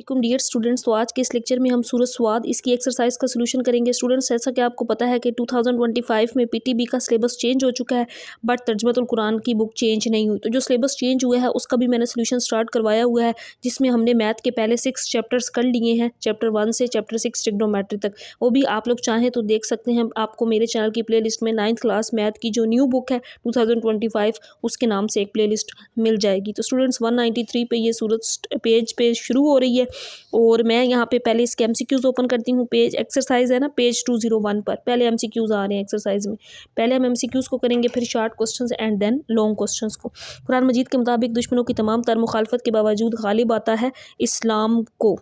अस्सलामुअलैकुम dear students. तो आज के इस लेक्चर में हम सूरत स्वाद इसकी एक्सरसाइज का सोल्यूशन करेंगे। स्टूडेंट्स, जैसा कि आपको पता है कि 2025 में पीटीबी का सिलेबस चेंज हो चुका है, बट तर्जुमतुल कुरान की बुक चेंज नहीं हुई। तो जो सिलेबस चेंज हुआ है उसका भी मैंने सोल्यूशन स्टार्ट करवाया हुआ है, जिसमें हमने मैथ के पहले 6 चैप्टर्स कर लिए हैं, चैप्टर 1 से चैप्टर 6 ट्रिग्नोमेट्री तक। वो भी आप लोग चाहें तो देख सकते हैं। आपको मेरे चैनल की प्ले लिस्ट में 9th क्लास मैथ की जो न्यू बुक है 2025 उसके नाम से एक प्ले लिस्ट मिल जाएगी। तो स्टूडेंट्स 193 पे ये सूरत पेज पे शुरू हो रही है और मैं यहाँ पे पहले इसके एमसीक्यूज ओपन करती हूँ। पेज एक्सरसाइज है ना, पेज 201 पर पहले एमसीक्यूज आ रहे हैं एक्सरसाइज में। पहले हम एमसीक्यूज को करेंगे, फिर short questions and then long questions को। कुरान मजीद के मुताबिक दुश्मनों की तमाम तर मुखालफत के बावजूद गालिब आता है इस्लाम को।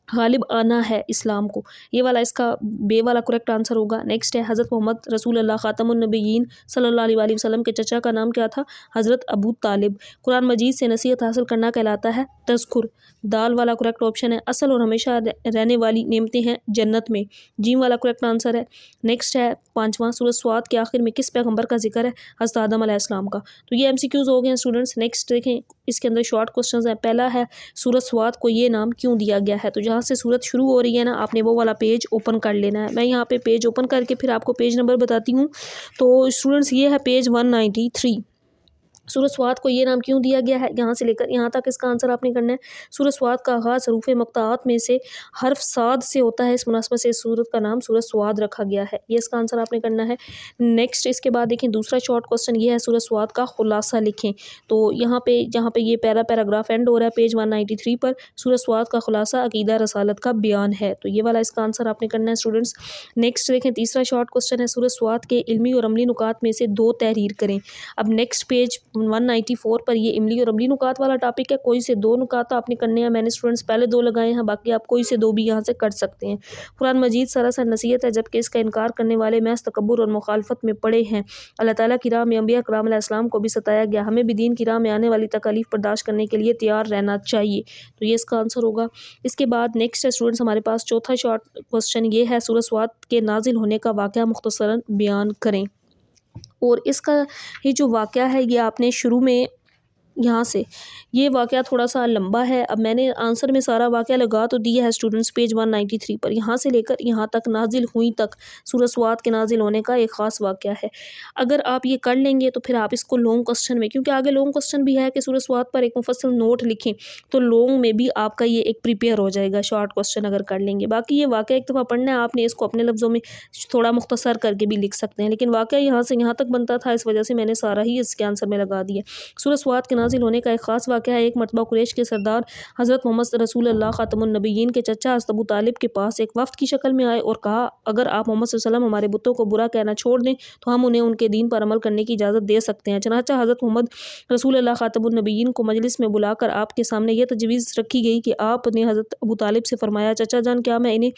गालिब आना है इस्लाम को, ये वाला इसका बे वाला करेक्ट आंसर होगा। नेक्स्ट है हज़रत मोहम्मद रसूलुल्लाह खातमुन नबिय्यीन सल्लल्लाहु अलैहि वसल्लम के चचा का नाम क्या था? हज़रत अबू तालिब। कुरान मजीद से नसीहत हासिल करना कहलाता है तज़कुर। दाल वाला करेक्ट ऑप्शन है। असल और हमेशा रहने वाली नेमतें हैं जन्नत में, जीम वाला करेक्ट आंसर है। नेक्स्ट है 5वां, सूरत स्वाद के आखिर में किस पैगम्बर का जिक्र है? हज़रत आदम अलैहिस्सलाम का। तो ये एमसीक्यूज हो गए हैं स्टूडेंट्स। नेक्स्ट देखें, इसके अंदर शॉर्ट क्वेश्चन है। पहला है सूरत स्वाद को ये नाम क्यों दिया गया है? तो जहाँ से सूरत शुरू हो रही है ना, आपने वो वाला पेज ओपन कर लेना है। मैं यहाँ पे पेज ओपन करके फिर आपको पेज नंबर बताती हूँ। तो स्टूडेंट्स, ये है पेज 193। सूरत स्वाद को ये नाम क्यों दिया गया है, यहाँ से लेकर यहाँ तक इसका आंसर आपने करना है। सूरत स्वाद का आगाज़ हरूफ मक़ताआत में से हर्फ साद से होता है, इस मुनासबत से सूरत का नाम सूरत स्वाद रखा गया है। ये इसका आंसर आपने करना है। नेक्स्ट इसके बाद देखें, दूसरा शॉर्ट क्वेश्चन ये है, सूरत स्वाद का खुलासा लिखें। तो यहाँ पे जहाँ पे ये पैराग्राफ एंड हो रहा है पेज 193 पर, सूरत स्वाद का खुलासा अकीदा रसालत का बयान है। तो ये वाला इसका आंसर आपने करना है स्टूडेंट्स। नेक्स्ट देखें, तीसरा शॉर्ट क्वेश्चन है, सूरत स्वाद के इल्मी और अमली नुकात में से 2 तहरीर करें। अब नेक्स्ट पेज 194 पर ये इमली और अमली नुकात वाला टॉपिक है। कोई से 2 नुकात आपने करने हैं। मैंने स्टूडेंट्स पहले 2 लगाए हैं, बाकी आप कोई से 2 भी यहाँ से कर सकते हैं। कुरान मजीद सरासर नसीहत है, जबकि इसका इनकार करने वाले महज तकब्बुर और मुखालफत में पड़े हैं। अल्लाह ताला की राह में अंबिया कराम अलैहिस्सलाम को भी सताया गया। हमें भी दीन की राह में आने वाली तकालीफ बर्दाश्त करने के लिए तैयार रहना चाहिए। तो ये इसका आंसर होगा। इसके बाद नेक्स्ट है स्टूडेंट्स हमारे पास चौथा शॉर्ट क्वेश्चन ये है, सूरत स्वाद के नाजिल होने का वाक़या मुख्तसरन बयान करें। और इसका ये जो वाक़या है ये आपने शुरू में यहाँ से, ये वाक़या थोड़ा सा लंबा है। अब मैंने आंसर में सारा वाक़या लगा तो दिया है स्टूडेंट्स पेज 193 पर। यहाँ से लेकर यहाँ तक नाजिल हुई तक सूरत स्वाद के नाजिल होने का एक ख़ास वाक़या है। अगर आप ये कर लेंगे तो फिर आप इसको लॉन्ग क्वेश्चन में, क्योंकि आगे लॉन्ग क्वेश्चन भी है कि सूरत स्वाद पर एक मुफस्सल नोट लिखें, तो लॉन्ग में भी आपका ये एक प्रिपेयर हो जाएगा शॉर्ट क्वेश्चन अगर कर लेंगे। बाकी ये वाक़या एक दफ़ा पढ़ना है आपने, इसको अपने लफ्ज़ों में थोड़ा मुख्तसर करके भी लिख सकते हैं, लेकिन वाक़या यहाँ से यहाँ तक बनता था, इस वजह से मैंने सारा ही इसके आंसर में लगा दिया। सूरत स्वाद के नाजिल होने का एक ख़ास वाक़या है। एक मरतबा कुरैश के सरदार हज़रत मोहम्मद रसूलुल्लाह खातमुन नबिय्यीन के चचा हज़रत अबू तालिब के पास एक वफ़द की शक्ल में आए और कहा, अगर आप मोहम्मद सल्लल्लाहु अलैहि वसल्लम हमारे बुतों को बुरा कहना छोड़ दें तो हम उन्हें उनके दीन पर अमल करने की इजाज़त दे सकते हैं। चनाचा हज़रत मोहम्मद रसूलुल्लाह खातमुन नबिय्यीन को मजलिस में बुलाकर आपके सामने यह तजवीज़ रखी गई कि आपने हज़रत अबू तालिब से फरमाया, चचा जान, क्या मैं इन्हें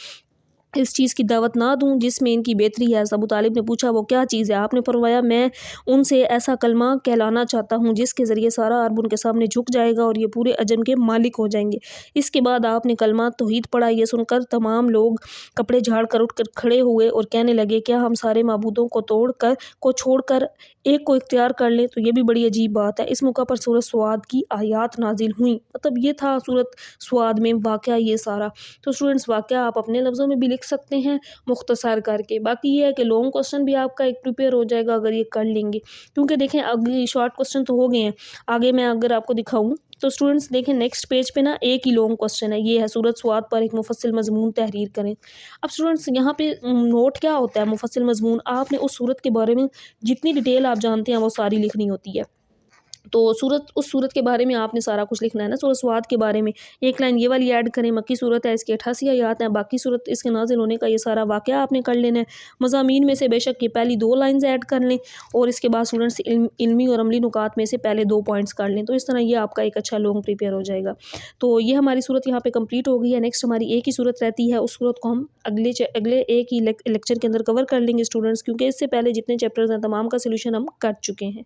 इस चीज़ की दावत ना दूं जिसमें इनकी बेहतरी है? अबू तालिब ने पूछा, वो क्या चीज़ है? आपने फरमाया, मैं उनसे ऐसा कलमा कहलाना चाहता हूं जिसके ज़रिए सारा अरब उनके सामने झुक जाएगा और ये पूरे अजम के मालिक हो जाएंगे। इसके बाद आपने कलमा तौहीद पढ़ा। ये सुनकर तमाम लोग कपड़े झाड़ कर उठ कर खड़े हुए और कहने लगे, क्या हम सारे माबूदों को छोड़कर एक को इख्तियार कर लें? तो ये भी बड़ी अजीब बात है। इस मौका पर सूरत स्वाद की आयात नाजिल हुई। मतलब ये था सूरत स्वाद में वाक़या ये सारा। तो स्टूडेंट्स, वाक़या आप अपने लफ्ज़ों में भी लिख सकते हैं मुख्तसर करके। बाकी ये है कि लॉन्ग क्वेश्चन भी आपका एक प्रिपेयर हो जाएगा अगर ये कर लेंगे, क्योंकि देखें अगली शॉर्ट क्वेश्चन तो हो गए हैं। आगे मैं अगर आपको दिखाऊं तो स्टूडेंट्स देखें, नेक्स्ट पेज पे ना एक ही लॉन्ग क्वेश्चन है, ये है सूरत स्वाद पर एक मुफस्सिल मजमून तहरीर करें। अब स्टूडेंट्स यहाँ पे नोट क्या होता है, मुफस्सिल मजमून, आपने उस सूरत के बारे में जितनी डिटेल आप जानते हैं वो सारी लिखनी होती है। तो उस सूरत के बारे में आपने सारा कुछ लिखना है ना। सूरत स्वाद के बारे में एक लाइन ये वाली ऐड करें, मक्की सूरत है, इसके 88 आयात हैं, बाकी सूरत इसके नाजिल होने का ये सारा वाक़या आपने कर लेना है। मज़ामीन में से बेशक ये पहली 2 लाइन्स ऐड कर लें और इसके बाद स्टूडेंट्स इल्मी और अमली नुकात में से पहले 2 पॉइंट्स कर लें। तो इस तरह ये आपका एक अच्छा लॉन्ग प्रिपेयर हो जाएगा। तो ये हमारी सूरत यहाँ पे कंप्लीट हो गई है। नेक्स्ट हमारी एक ही सूरत रहती है, उस सूरत को हम अगले एक ही लेक्चर के अंदर कवर कर लेंगे स्टूडेंट्स, क्योंकि इससे पहले जितने चैप्टर्स हैं तमाम का सोल्यूशन हम कर चुके हैं।